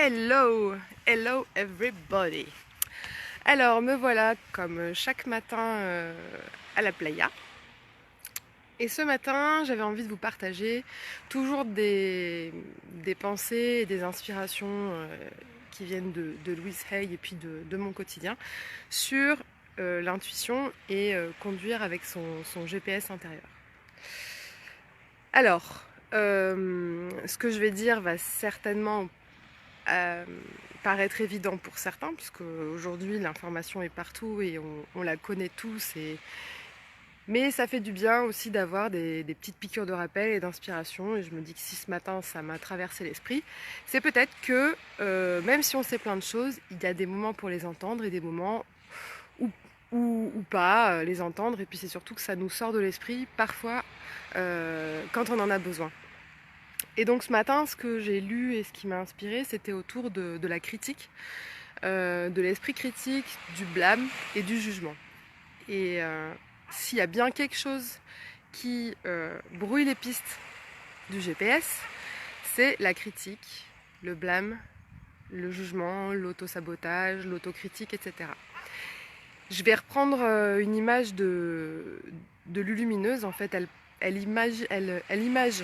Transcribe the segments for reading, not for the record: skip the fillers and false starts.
Hello, hello everybody. Alors me voilà comme chaque matin à la playa. Et ce matin, j'avais envie de vous partager toujours des pensées et des inspirations qui viennent de Louise Hay et puis de mon quotidien sur l'intuition et conduire avec son GPS intérieur. Alors, ce que je vais dire va certainement paraître évident pour certains, puisque aujourd'hui l'information est partout et on la connaît tous. Mais ça fait du bien aussi d'avoir des petites piqûres de rappel et d'inspiration. Et je me dis que si ce matin ça m'a traversé l'esprit, c'est peut-être que même si on sait plein de choses, il y a des moments pour les entendre et des moments ou pas les entendre. Et puis c'est surtout que ça nous sort de l'esprit parfois quand on en a besoin. Et donc ce matin, ce que j'ai lu et ce qui m'a inspiré, c'était autour de la critique, de l'esprit critique, du blâme et du jugement. Et s'il y a bien quelque chose qui brouille les pistes du GPS, c'est la critique, le blâme, le jugement, l'auto-sabotage, l'autocritique, etc. Je vais reprendre une image de Lulumineuse. En fait, elle image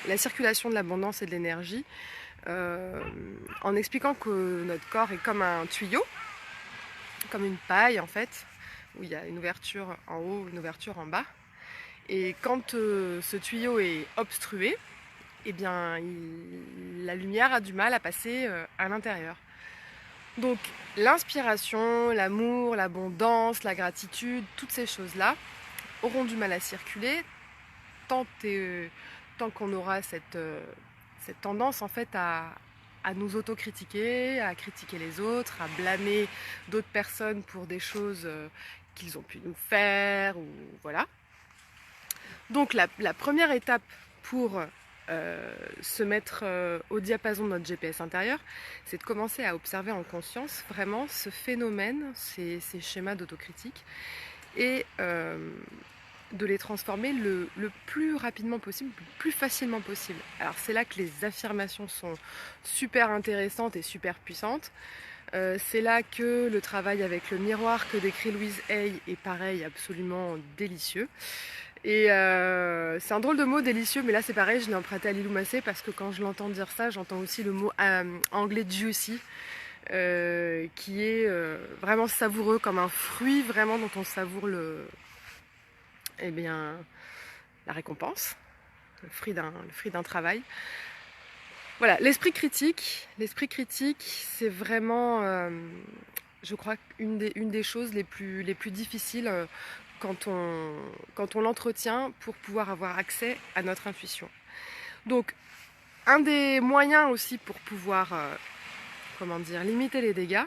la circulation de l'abondance et de l'énergie en expliquant que notre corps est comme un tuyau, comme une paille en fait, où il y a une ouverture en haut, une ouverture en bas. Et quand ce tuyau est obstrué, eh bien, la lumière a du mal à passer à l'intérieur. Donc l'inspiration, l'amour, l'abondance, la gratitude, toutes ces choses-là auront du mal à circuler tant qu'on aura cette tendance en fait à nous autocritiquer, à critiquer les autres, à blâmer d'autres personnes pour des choses qu'ils ont pu nous faire, ou voilà. Donc la première étape pour se mettre au diapason de notre GPS intérieur, c'est de commencer à observer en conscience vraiment ce phénomène, ces schémas d'autocritique, et de les transformer le plus rapidement possible, le plus facilement possible. Alors c'est là que les affirmations sont super intéressantes et super puissantes. C'est là que le travail avec le miroir que décrit Louise Hay est pareil, absolument délicieux. Et c'est un drôle de mot, délicieux, mais là c'est pareil, je l'ai emprunté à Lilou Massé parce que quand je l'entends dire ça, j'entends aussi le mot anglais juicy, qui est vraiment savoureux, comme un fruit vraiment dont on savoure eh bien, la récompense, le fruit d'un travail. Voilà, l'esprit critique, c'est vraiment, je crois, une des choses les plus difficiles quand on l'entretient pour pouvoir avoir accès à notre intuition. Donc, un des moyens aussi pour pouvoir, limiter les dégâts,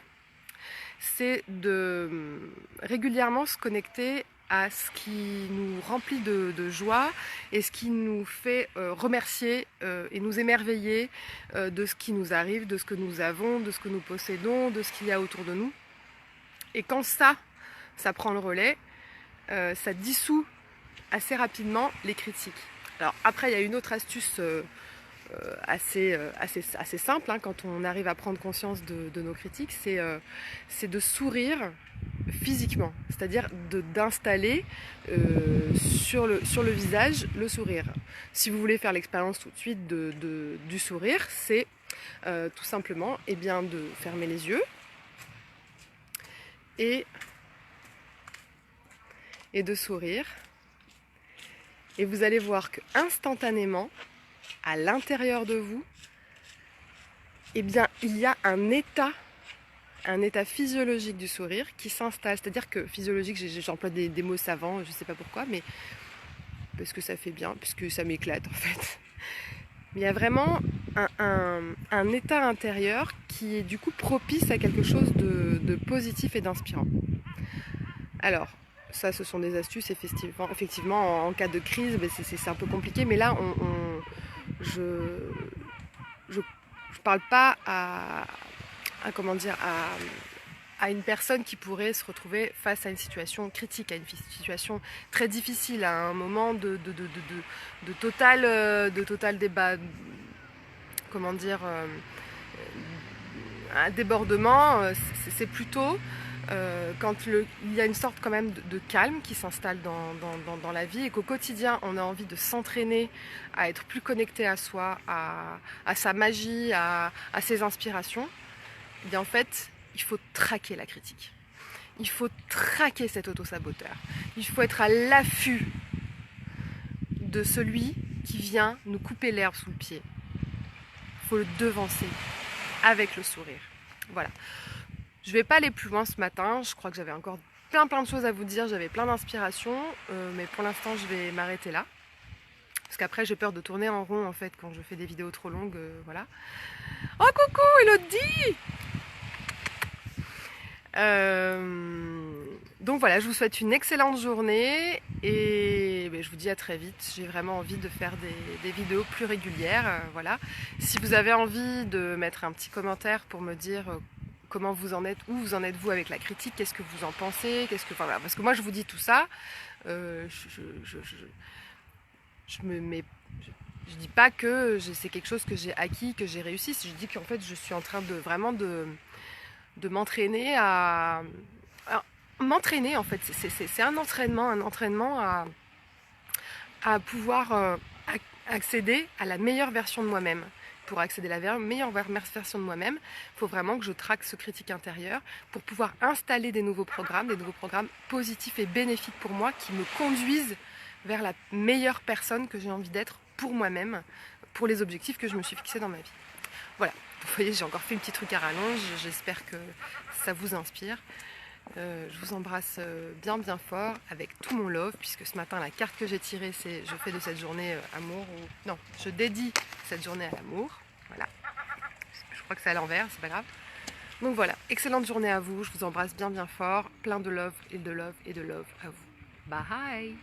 c'est de régulièrement se connecter à ce qui nous remplit de joie et ce qui nous fait remercier et nous émerveiller de ce qui nous arrive, de ce que nous avons, de ce que nous possédons, de ce qu'il y a autour de nous. Et quand ça prend le relais, ça dissout assez rapidement les critiques. Alors après, il y a une autre astuce assez simple hein, quand on arrive à prendre conscience de nos critiques, c'est de sourire physiquement, c'est-à-dire d'installer sur le visage le sourire. Si vous voulez faire l'expérience tout de suite du sourire, c'est tout simplement de fermer les yeux et de sourire. Et vous allez voir que instantanément, à l'intérieur de vous, il y a un état physiologique du sourire qui s'installe. C'est-à-dire que physiologique, j'emploie des mots savants, je ne sais pas pourquoi, mais parce que ça fait bien, puisque ça m'éclate en fait. Mais il y a vraiment un état intérieur qui est du coup propice à quelque chose de positif et d'inspirant. Alors, ça, ce sont des astuces, effectivement en cas de crise, c'est un peu compliqué, mais là, je parle pas à une personne qui pourrait se retrouver face à une situation critique, à une situation très difficile, à un moment de total débat, un débordement, c'est plutôt quand il y a une sorte quand même de calme qui s'installe dans la vie et qu'au quotidien on a envie de s'entraîner à être plus connecté à soi, à sa magie, à ses inspirations, et bien en fait il faut traquer la critique. Il faut traquer cet auto-saboteur. Il faut être à l'affût de celui qui vient nous couper l'herbe sous le pied. Il faut le devancer avec le sourire. Voilà. Je ne vais pas aller plus loin ce matin. Je crois que j'avais encore plein de choses à vous dire. J'avais plein d'inspiration. Mais pour l'instant, je vais m'arrêter là. Parce qu'après, j'ai peur de tourner en rond en fait quand je fais des vidéos trop longues. Voilà. Oh coucou Elodie! Donc voilà, je vous souhaite une excellente journée et je vous dis à très vite. J'ai vraiment envie de faire des vidéos plus régulières. Voilà. Si vous avez envie de mettre un petit commentaire pour me dire comment vous en êtes, où vous en êtes vous avec la critique, qu'est-ce que vous en pensez, voilà. Parce que moi je vous dis tout ça, je dis pas que c'est quelque chose que j'ai acquis, que j'ai réussi. Je dis qu'en fait je suis en train de vraiment de m'entraîner à m'entraîner en fait. C'est un entraînement à pouvoir accéder à la meilleure version de moi-même. Pour accéder à la meilleure version de moi-même, il faut vraiment que je traque ce critique intérieur pour pouvoir installer des nouveaux programmes positifs et bénéfiques pour moi qui me conduisent vers la meilleure personne que j'ai envie d'être pour moi-même, pour les objectifs que je me suis fixés dans ma vie. Voilà, vous voyez, j'ai encore fait un petit truc à rallonge, j'espère que ça vous inspire. Je vous embrasse bien fort avec tout mon love, puisque ce matin la carte que j'ai tirée c'est je fais de cette journée amour, ou non, je dédie cette journée à l'amour. Voilà, je crois que c'est à l'envers, c'est pas grave. Donc voilà, excellente journée à vous, je vous embrasse bien fort, plein de love et de love et de love à vous. Bye!